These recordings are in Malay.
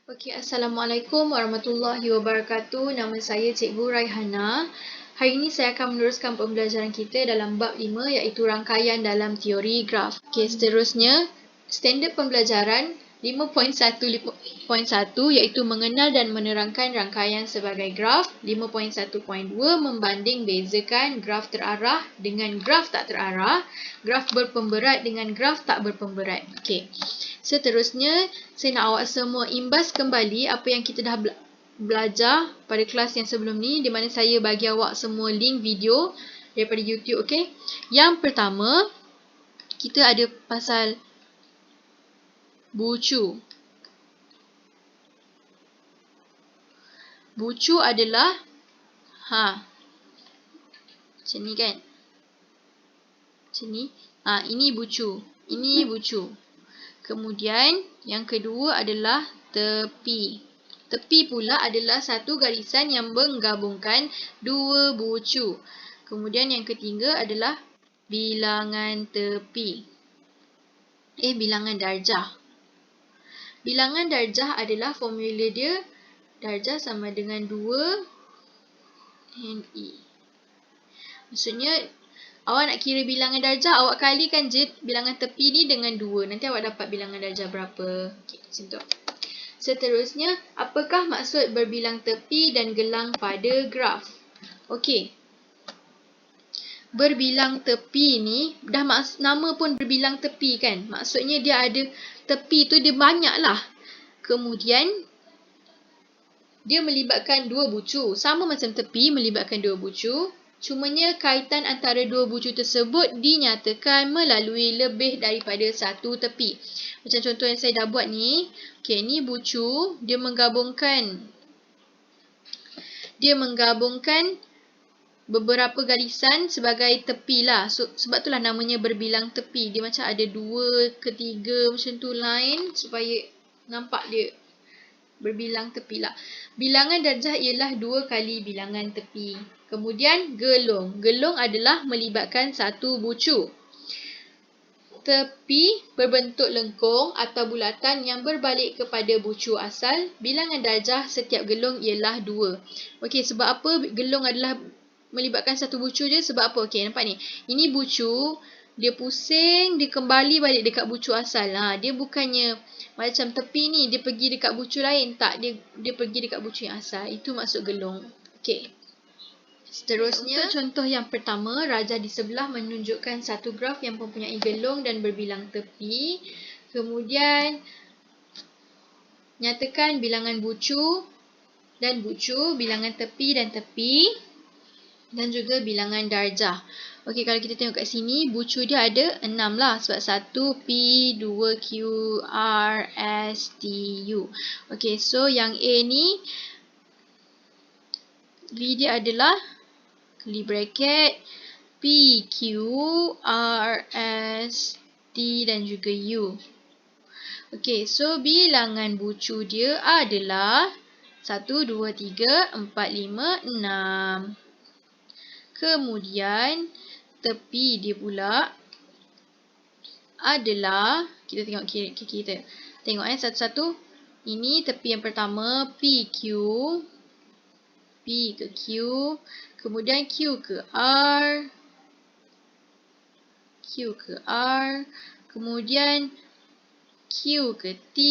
Okey, Assalamualaikum warahmatullahi wabarakatuh. Nama saya Cikgu Raihana. Hari ini saya akan meneruskan pembelajaran kita dalam bab 5 iaitu rangkaian dalam teori graf. Okey, seterusnya standard pembelajaran 5.1 iaitu mengenal dan menerangkan rangkaian sebagai graf. 5.1.2 membanding bezakan graf terarah dengan graf tak terarah, graf berpemberat dengan graf tak berpemberat. Okey. Seterusnya, saya nak awak semua imbas kembali apa yang kita dah belajar pada kelas yang sebelum ni, di mana saya bagi awak semua link video daripada YouTube, okey? Yang pertama, kita ada pasal bucu. Bucu adalah macam ni kan? Macam ni. Ini bucu. Ini bucu. Kemudian, yang kedua adalah tepi. Tepi pula adalah satu garisan yang menggabungkan dua bucu. Kemudian yang ketiga adalah bilangan tepi. Bilangan darjah. Bilangan darjah adalah formula dia. Darjah sama dengan 2NE. Maksudnya, awak nak kira bilangan darjah, awak kalikan je bilangan tepi ni dengan 2. Nanti awak dapat bilangan darjah berapa. Okey, macam tu. Seterusnya, apakah maksud berbilang tepi dan gelang pada graf? Okey. Berbilang tepi ni, dah nama pun berbilang tepi kan? Maksudnya dia ada tepi tu dia banyak lah. Kemudian, dia melibatkan dua bucu. Sama macam tepi melibatkan dua bucu. Cumanya kaitan antara dua bucu tersebut dinyatakan melalui lebih daripada satu tepi. Macam contoh yang saya dah buat ni. Okey, ni bucu. Dia menggabungkan beberapa garisan sebagai tepi lah. So, sebab itulah namanya berbilang tepi. Dia macam ada 2 ke 3 macam tu line supaya nampak dia berbilang tepi lah. Bilangan darjah ialah 2 kali bilangan tepi. Kemudian gelung. Gelung adalah melibatkan satu bucu. Tepi berbentuk lengkung atau bulatan yang berbalik kepada bucu asal. Bilangan darjah setiap gelung ialah 2. Okey, sebab apa gelung adalah melibatkan satu bucu je? Sebab apa? Okey, nampak ni. Ini bucu, dia pusing, dia kembali balik dekat bucu asal. Dia bukannya macam tepi ni, dia pergi dekat bucu lain. Tak, dia pergi dekat bucu yang asal. Itu maksud gelung. Okey. Seterusnya, untuk contoh yang pertama, rajah di sebelah menunjukkan satu graf yang mempunyai gelung dan berbilang tepi. Kemudian, nyatakan bilangan bucu dan bucu, bilangan tepi dan tepi, dan juga bilangan darjah. Okey, kalau kita tengok kat sini, bucu dia ada 6 lah. Sebab 1 P, 2 Q, R, S, T, U. Okey, so yang A ni, V dia adalah curly bracket, P, Q, R, S, T dan juga U. Okey, so bilangan bucu dia adalah 1, 2, 3, 4, 5, 6. Kemudian, tepi dia pula adalah, kita tengok kiri kita. Tengok satu-satu. Ini tepi yang pertama, PQ. P ke Q. Kemudian Q ke R. Q ke R. Kemudian Q ke T.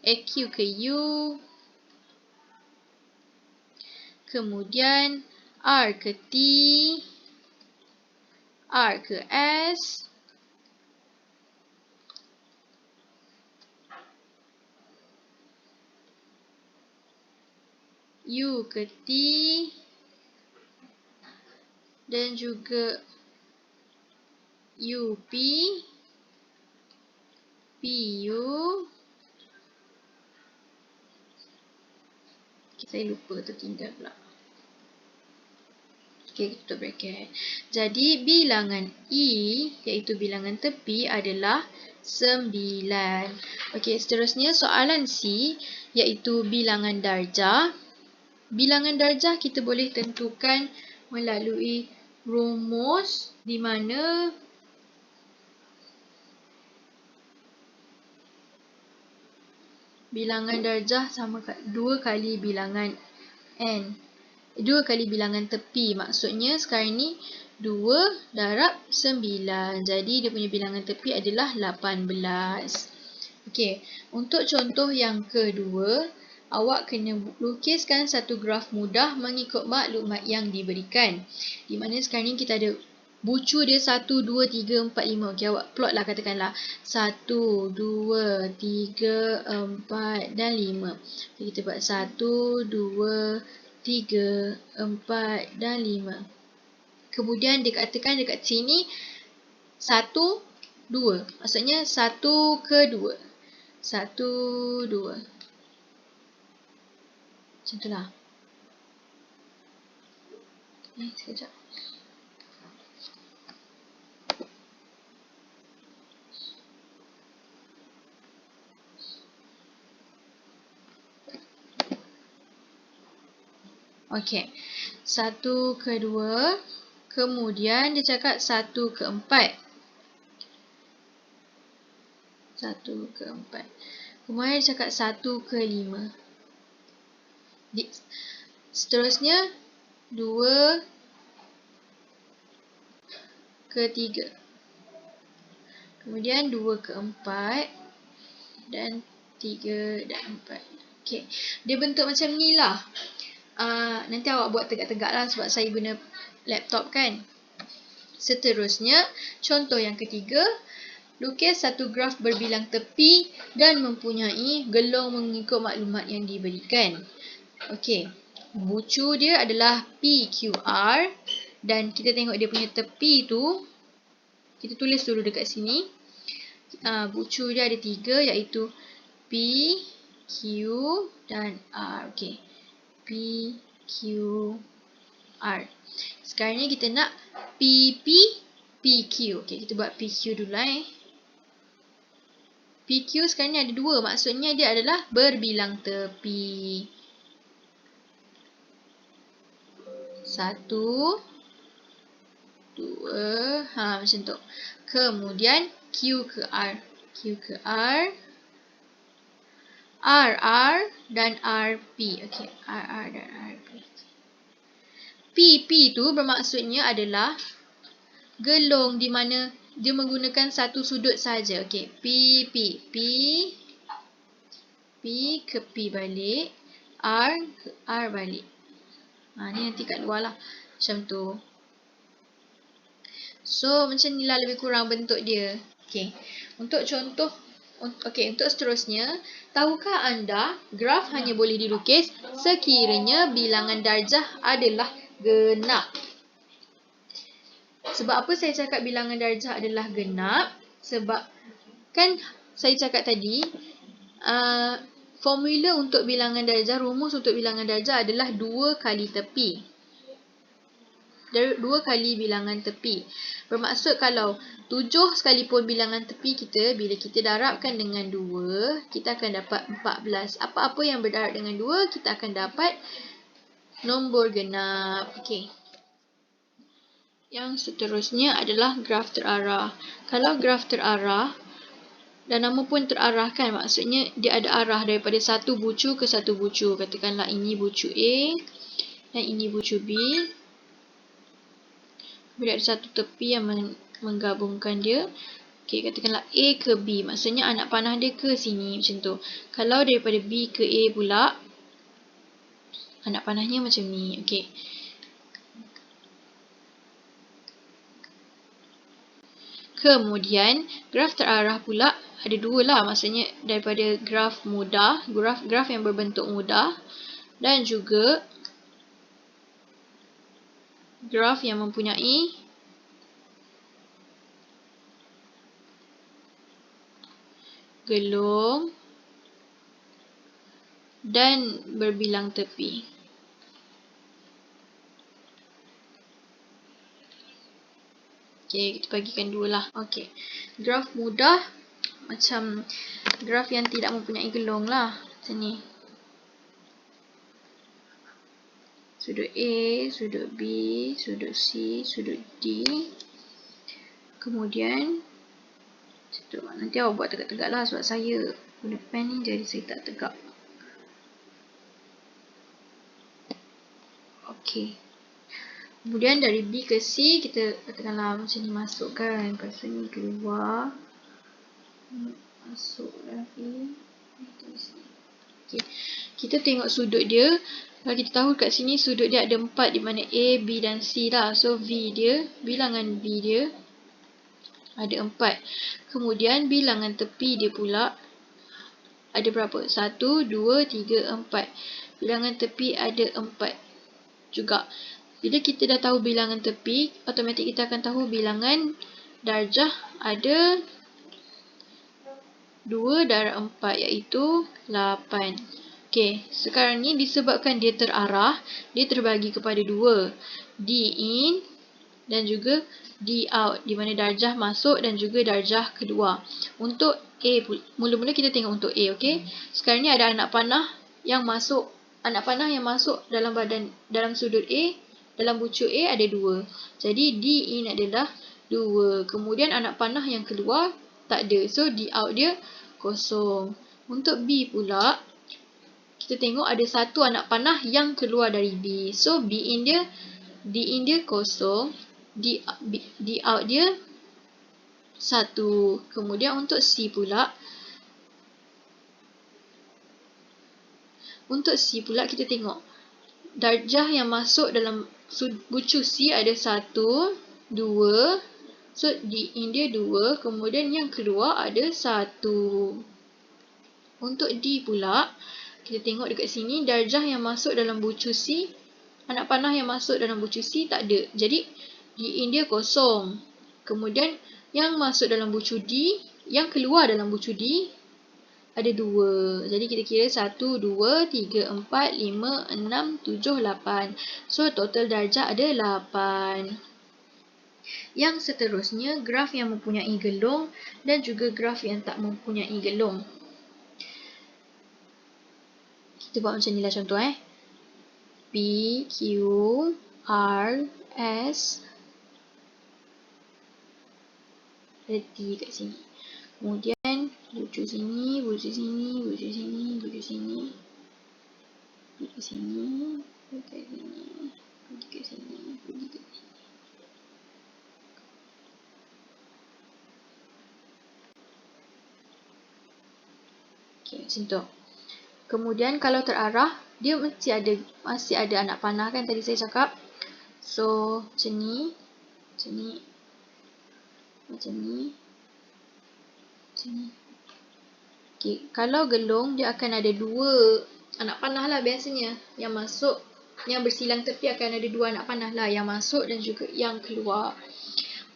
Q ke U. Kemudian R ke T. R ke S. U ke T. Dan juga UP. PU. Saya lupa tertinggal pula. Okey, tutup bracket. Jadi, bilangan E, iaitu bilangan tepi adalah 9. Okey, seterusnya soalan C, iaitu bilangan darjah. Bilangan darjah kita boleh tentukan melalui rumus di mana bilangan darjah sama 2 kali bilangan N. 2 kali bilangan tepi. Maksudnya sekarang ni 2 darab 9. Jadi dia punya bilangan tepi adalah 18. Okey, untuk contoh yang kedua, awak kena lukiskan satu graf mudah mengikut maklumat yang diberikan. Di mana sekarang ni kita ada bucu dia 1, 2, 3, 4, 5. Okey, awak plot lah katakanlah 1, 2, 3, 4 dan 5. Okay, kita buat 1, 2, 3, 4 dan 5. Kemudian dikatakan dekat sini 1, 2. Maksudnya 1 ke 2. 1, 2. Macam itulah. Sekejap. Okey. 1 ke 2. Kemudian dia cakap 1 ke 4. 1 ke 4. Kemudian dia cakap 1 ke 5. Seterusnya 2 ke 3. Kemudian 2 ke 4 dan 3 dan 4. Okey. Dia bentuk macam ni lah. Nanti awak buat tegak-tegak lah sebab saya guna laptop kan. Seterusnya, contoh yang ketiga, lukis satu graf berbilang tepi dan mempunyai gelong mengikut maklumat yang diberikan. Okey, bucu dia adalah PQR dan kita tengok dia punya tepi tu, kita tulis dulu dekat sini. Bucu dia ada 3 iaitu P, Q dan R. Okey. P, Q, R. Sekarang ni kita nak PP, PQ. Okey, kita buat PQ dulu PQ sekarang ni ada 2. Maksudnya dia adalah berbilang tepi. 1, 2, macam tu. Kemudian Q ke R. Q ke R. R dan RP. Okey, R dan RP. PP tu bermaksudnya adalah gelong di mana dia menggunakan satu sudut saja. Okey, P ke P balik, R ke R balik. Ni nanti kat luar lah. Macam tu. So, macam ni lah lebih kurang bentuk dia. Okey, untuk contoh. Okey, untuk seterusnya, tahukah anda graf hanya boleh dilukis sekiranya bilangan darjah adalah genap? Sebab apa saya cakap bilangan darjah adalah genap? Sebab kan saya cakap tadi, formula untuk bilangan darjah, rumus untuk bilangan darjah adalah 2 kali tepi. 2 kali bilangan tepi. Bermaksud kalau 7 sekalipun bilangan tepi kita, bila kita darabkan dengan 2, kita akan dapat 14. Apa-apa yang berdarab dengan 2, kita akan dapat nombor genap. Okey. Yang seterusnya adalah graf terarah. Kalau graf terarah, dan nama pun terarahkan, maksudnya dia ada arah daripada satu bucu ke satu bucu. Katakanlah ini bucu A dan ini bucu B. Kemudian ada satu tepi yang menggabungkan dia. Okey, katakanlah A ke B. Maksudnya anak panah dia ke sini macam tu. Kalau daripada B ke A pula, anak panahnya macam ni. Okey. Kemudian graf terarah pula ada 2 lah. Maksudnya daripada graf mudah, graf yang berbentuk mudah, dan juga graf yang mempunyai gelong dan berbilang tepi. Okey, kita bagikan 2 lah. Okey, graf mudah macam graf yang tidak mempunyai gelong lah. Macam ni. Sudut A, sudut B, sudut C, sudut D. Kemudian, nanti awak buat tegak-tegak lah sebab saya Guna pen ni jadi saya tak tegak. Okey. Kemudian dari B ke C, kita katakanlah macam ni masuk kan. Lepas tu ni keluar. Masuk lagi. Okay. Kita tengok sudut dia. Kalau kita tahu kat sini sudut dia ada 4 di mana A, B dan C lah. So V dia, bilangan B dia ada 4. Kemudian bilangan tepi dia pula ada berapa? 1, 2, 3, 4. Bilangan tepi ada 4 juga. Bila kita dah tahu bilangan tepi, automatik kita akan tahu bilangan darjah ada 2 darab 4 iaitu 8. Okey, sekarang ni disebabkan dia terarah, dia terbagi kepada 2. D in dan juga D out, di mana darjah masuk dan juga darjah keluar. Untuk A, mula-mula kita tengok untuk A, okey. Sekarang ni ada anak panah yang masuk. Anak panah yang masuk dalam sudut A, dalam bucu A ada 2. Jadi D in adalah 2. Kemudian anak panah yang keluar tak ada. So D out dia kosong. Untuk B pula, kita tengok ada satu anak panah yang keluar dari B. So D in dia kosong. D out dia 1. Kemudian untuk C pula, kita tengok darjah yang masuk dalam bucu C ada 1, 2. So D in dia 2. Kemudian yang keluar ada 1. Untuk D pula, kita tengok dekat sini darjah yang masuk dalam bucu C, anak panah yang masuk dalam bucu C tak ada. Jadi D in dia kosong. Kemudian yang masuk dalam bucu D, yang keluar dalam bucu D ada 2. Jadi kita kira 1, 2, 3, 4, 5, 6, 7, 8. So total darjah ada 8. Yang seterusnya, graf yang mempunyai gelung dan juga graf yang tak mempunyai gelung. Kita buat macam ni lah contoh P, Q, R, S. Ada T kat sini. Kemudian bucu sini, bucu sini, bucu sini, bucu sini, bucu sini, bucu sini, bucu ke sini, bucu ke sini. Okey, macam tu. Kemudian kalau terarah, dia masih ada anak panah kan tadi saya cakap. So macam ni, macam ni, macam ni, macam ni. Okay. Kalau gelung, dia akan ada 2 anak panah lah biasanya. Yang masuk, yang bersilang tepi akan ada 2 anak panah lah. Yang masuk dan juga yang keluar.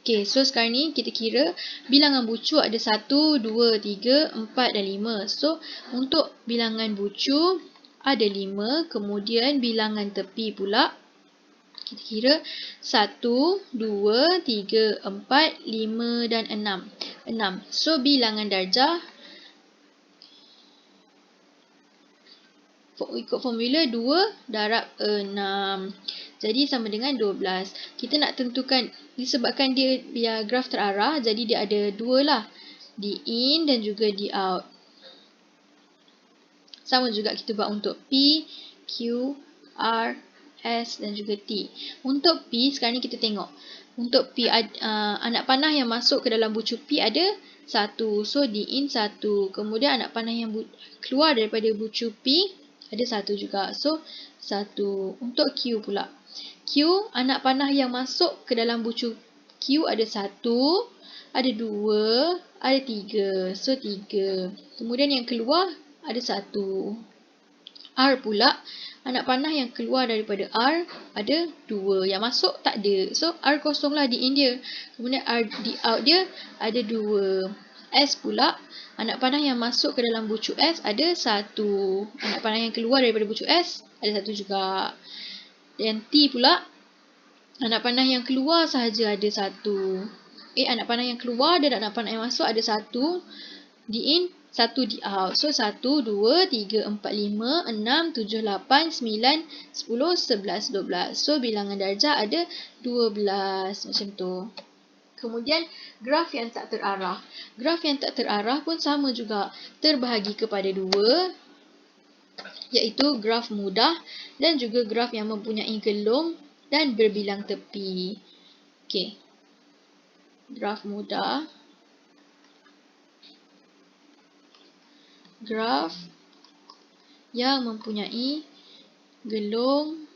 Okay, so sekarang ni kita kira bilangan bucu ada 1, 2, 3, 4 dan 5. So untuk bilangan bucu ada 5. Kemudian bilangan tepi pula kita kira 1, 2, 3, 4, 5 dan 6. So bilangan darjah ikut formula 2 darab 6. Jadi sama dengan 12. Kita nak tentukan, disebabkan dia biar graf terarah, jadi dia ada 2 lah. D in dan juga D out. Sama juga kita buat untuk P, Q, R, S dan juga T. Untuk P, sekarang ni kita tengok. Untuk P, anak panah yang masuk ke dalam bucu P ada 1. So D in 1. Kemudian anak panah yang keluar daripada bucu P ada 1 juga. So 1. Untuk Q pula. Q, anak panah yang masuk ke dalam bucu Q ada 1, ada 2, ada 3. So 3. Kemudian yang keluar ada 1. R pula, anak panah yang keluar daripada R ada 2. Yang masuk tak ada. So R kosong lah D in dia. Kemudian R D out dia ada 2. S pula, anak panah yang masuk ke dalam bucu S ada 1. Anak panah yang keluar daripada bucu S ada 1 juga. Dan T pula, anak panah yang keluar sahaja ada 1. Anak panah yang keluar dan anak panah yang masuk ada 1. D in, 1 D out. So 1, 2, 3, 4, 5, 6, 7, 8, 9, 10, 11, 12. So bilangan darjah ada 12. Macam tu. Kemudian graf yang tak terarah. Graf yang tak terarah pun sama juga, terbahagi kepada dua, iaitu graf mudah dan juga graf yang mempunyai gelung dan berbilang tepi. Okey. Graf mudah, graf yang mempunyai gelung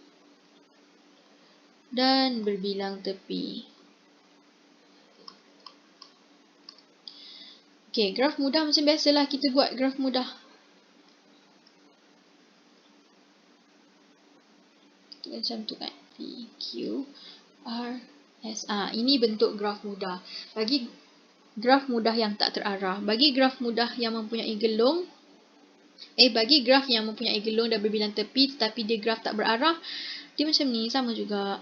dan berbilang tepi. Okey, graf mudah macam biasalah kita buat graf mudah. Macam tu kan. P, Q, R, S. Ini bentuk graf mudah. Bagi graf mudah yang tak terarah. Bagi graf mudah yang mempunyai gelung, bagi graf yang mempunyai gelung dan berbilang tepi tetapi dia graf tak berarah, dia macam ni, sama juga.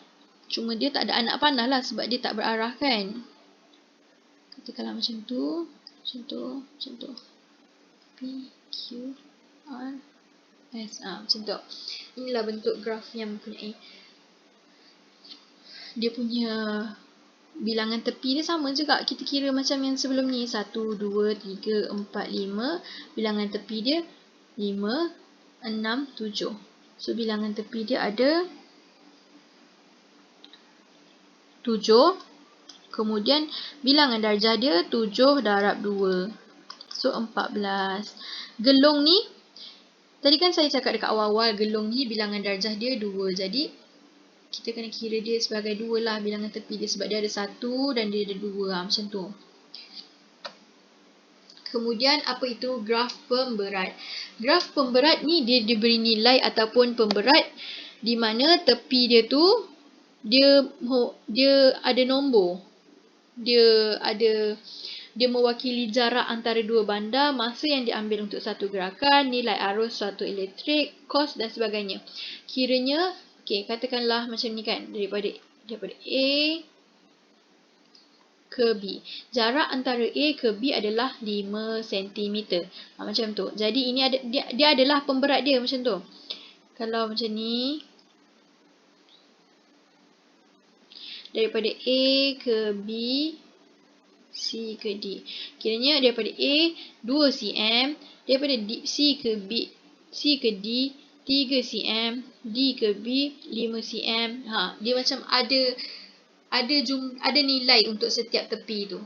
Cuma dia tak ada anak panah lah sebab dia tak berarah kan. Katakanlah macam tu, macam tu, macam tu. P, Q, R, S. Macam tu. Inilah bentuk graf yang mempunyai dia punya bilangan tepi dia sama juga. Kita kira macam yang sebelum ni. 1, 2, 3, 4, 5. Bilangan tepi dia 5, 6, 7. So, bilangan tepi dia ada 7. Kemudian, bilangan darjah dia 7 darab 2. So, 14. Gelung ni, tadi kan saya cakap dekat awal-awal, gelung ni bilangan darjah dia 2. Jadi, kita kena kira dia sebagai 2 lah bilangan tepi dia. Sebab dia ada 1 dan dia ada 2. Macam tu. Kemudian, apa itu graf pemberat? Graf pemberat ni dia diberi nilai ataupun pemberat di mana tepi dia tu, dia ada nombor. Dia mewakili jarak antara dua bandar, masa yang diambil untuk satu gerakan, nilai arus suatu elektrik, kos dan sebagainya. Kiranya, katakanlah macam ni kan, daripada A ke B. Jarak antara A ke B adalah 5 cm. Macam tu. Jadi ini ada dia adalah pemberat dia macam tu. Kalau macam ni, daripada A ke B, C ke D. Kiranya daripada A 2 cm, daripada C ke B, C ke D 3 cm, D ke B 5 cm. Dia macam ada nilai untuk setiap tepi tu.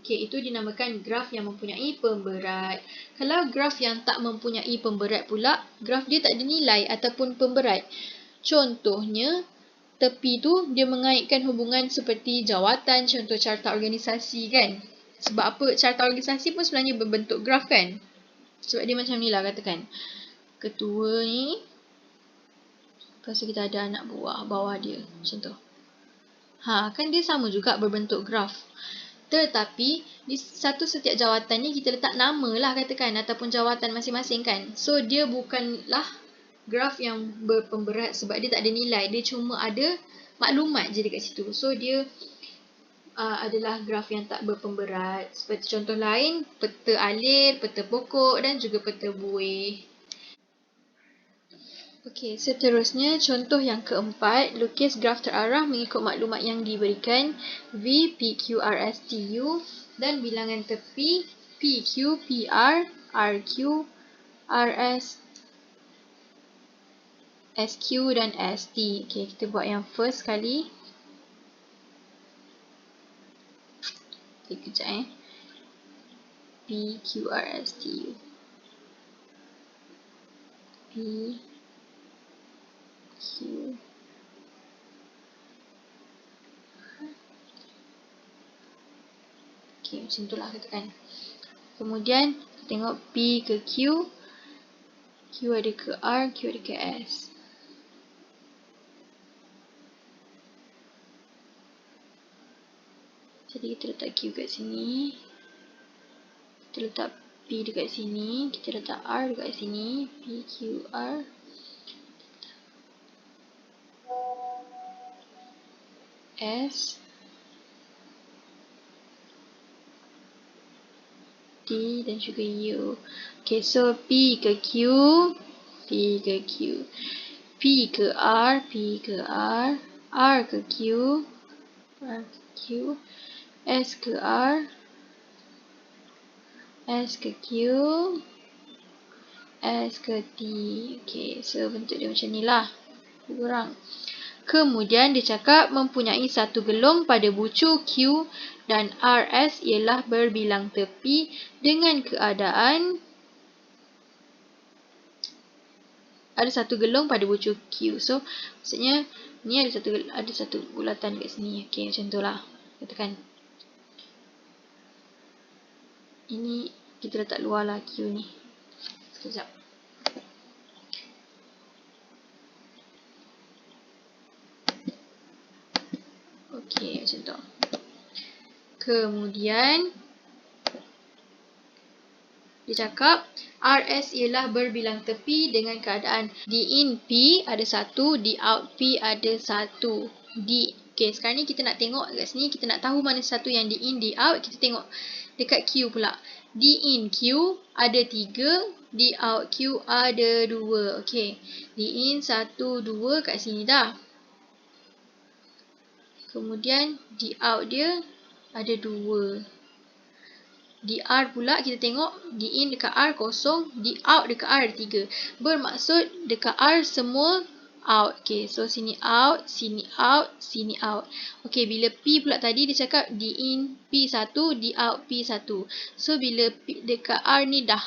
Itu dinamakan graf yang mempunyai pemberat. Kalau graf yang tak mempunyai pemberat pula, graf dia tak ada nilai ataupun pemberat. Contohnya, tepi tu dia mengaitkan hubungan seperti jawatan, contoh carta organisasi kan. Sebab apa? Carta organisasi pun sebenarnya berbentuk graf kan. Sebab dia macam ni lah katakan. Ketua ni, lepas tu kita ada anak buah bawah dia. Macam tu. Kan dia sama juga berbentuk graf. Tetapi, di setiap jawatan ni kita letak nama lah katakan ataupun jawatan masing-masing kan. So, dia bukanlah graf yang berpemberat sebab dia tak ada nilai. Dia cuma ada maklumat je dekat situ. So, dia adalah graf yang tak berpemberat. Seperti contoh lain, peta alir, peta pokok dan juga peta buih. Okey, seterusnya contoh yang keempat, lukis graf terarah mengikut maklumat yang diberikan V, P, Q, R, S, T, U dan bilangan tepi P, Q, P, R, R, Q, R, S, S, Q dan S, T. Okey, kita buat yang first kali. Okey, kejap P, Q, R, S, T, U. P, Q, macam itulah katakan. Kemudian, kita tengok P ke Q, Q ada ke R, Q ada ke S. Jadi, kita letak Q kat sini. Kita letak P dekat sini. Kita letak R dekat sini. P, Q, R. S. T dan juga U. Okay, so P ke Q. P ke Q. P ke R. P ke R. R ke Q. R ke Q. S ke R, S ke Q, S ke T. Okay, so bentuk dia macam ni lah. Kurang. Kemudian dia cakap mempunyai satu gelong pada bucu Q dan RS ialah berbilang tepi dengan keadaan ada satu gelong pada bucu Q. So, maksudnya ni ada satu bulatan kat sini. Okay, macam tu lah. Katakan. Ini kita letak luar lah Q ni. Sekejap. Okay, macam tu. Kemudian dia cakap RS ialah berbilang tepi dengan keadaan D in P ada 1, D out P ada 1. Okay, sekarang ni kita nak tengok kat sini, kita nak tahu mana satu yang D in, D out. Kita tengok dekat Q pula. D in Q ada 3, D out Q ada 2. Okay, D in 1, 2 kat sini dah. Kemudian D out dia ada 2. D R pula kita tengok D in dekat R kosong, D out dekat R ada 3. Bermaksud dekat R semua out. Okay, so sini out, sini out, sini out. Okay, bila P pula tadi dia cakap D in P1, D out P1. So bila P dekat R ni dah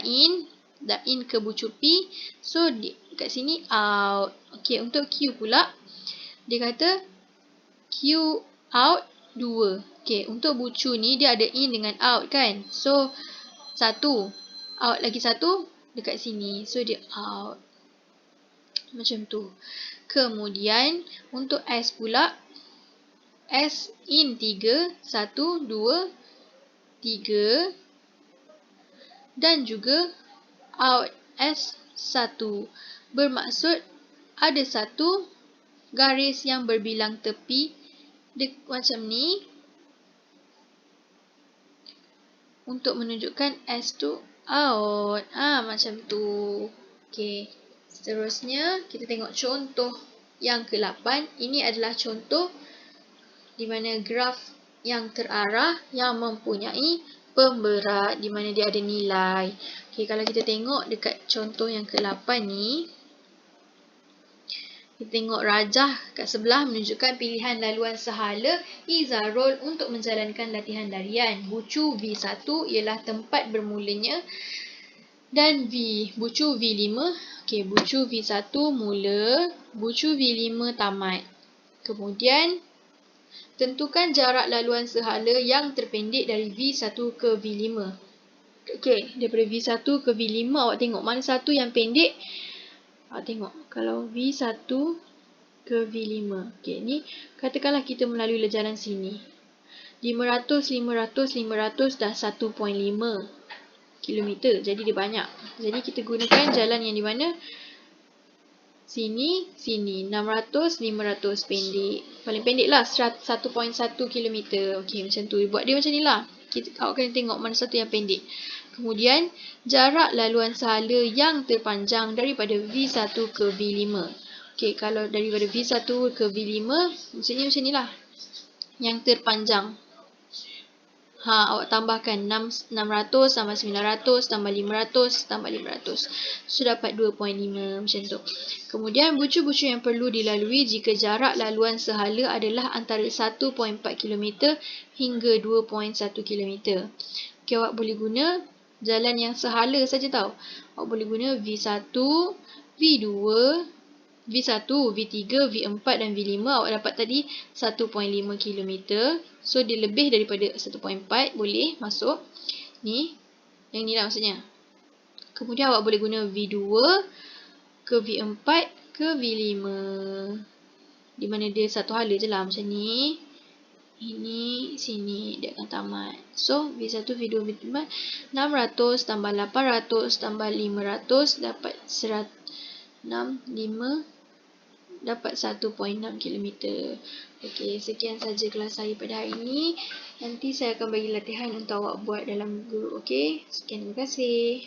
in ke bucu P, so dekat sini out. Okay, untuk Q pula dia kata Q out 2. Okay, untuk bucu ni dia ada in dengan out kan. So, 1. Out lagi 1 dekat sini. So, dia out. Macam tu. Kemudian, untuk S pula. S in 3. 1, 2, 3. Dan juga out S 1. Bermaksud ada satu garis yang berbilang tepi macam ni. Untuk menunjukkan S tu out. Macam tu. Okay. Seterusnya, kita tengok contoh yang ke-8. Ini adalah contoh di mana graf yang terarah yang mempunyai pemberat di mana dia ada nilai. Okay, kalau kita tengok dekat contoh yang ke-8 ni, kita tengok rajah kat sebelah menunjukkan pilihan laluan sehala Izarul untuk menjalankan latihan larian. Bucu V1 ialah tempat bermulanya dan bucu V5. Okay, bucu V1 mula, bucu V5 tamat. Kemudian, tentukan jarak laluan sehala yang terpendek dari V1 ke V5. Okay, daripada V1 ke V5 awak tengok mana satu yang pendek. Tengok, kalau V1 ke V5. Okay, ni katakanlah kita melalui jalan sini. 500, 500, 500 dah 1.5 km. Jadi dia banyak. Jadi kita gunakan jalan yang di mana? Sini, sini. 600, 500 pendek. Paling pendek lah 1.1 km. Okay, macam tu. Buat dia macam ni lah. Awak kena tengok mana satu yang pendek. Kemudian, jarak laluan sehala yang terpanjang daripada V1 ke V5. Okay, kalau daripada V1 ke V5, maksudnya macam ni lah. Yang terpanjang. Awak tambahkan 600 tambah 900 tambah 500 tambah 500. So, dapat 2.5 macam tu. Kemudian, bucu-bucu yang perlu dilalui jika jarak laluan sehala adalah antara 1.4 km hingga 2.1 km. Okay, awak boleh guna jalan yang sehala saja tau. Awak boleh guna V1, V2, V1, V3, V4 dan V5. Awak dapat tadi 1.5 km. So, dia lebih daripada 1.4. Boleh masuk. Ni. Yang ni lah maksudnya. Kemudian, awak boleh guna V2 ke V4 ke V5. Di mana dia satu hala je lah. Macam ni. Ini, sini. Dia akan tamat. So, V1, V2, V4. 600 tambah 800 tambah 500 dapat 100. 6, 5 dapat 1.6 km. Okey, sekian saja kelas saya pada hari ini. Nanti saya akan bagi latihan untuk awak buat dalam grup. Okey, sekian, terima kasih.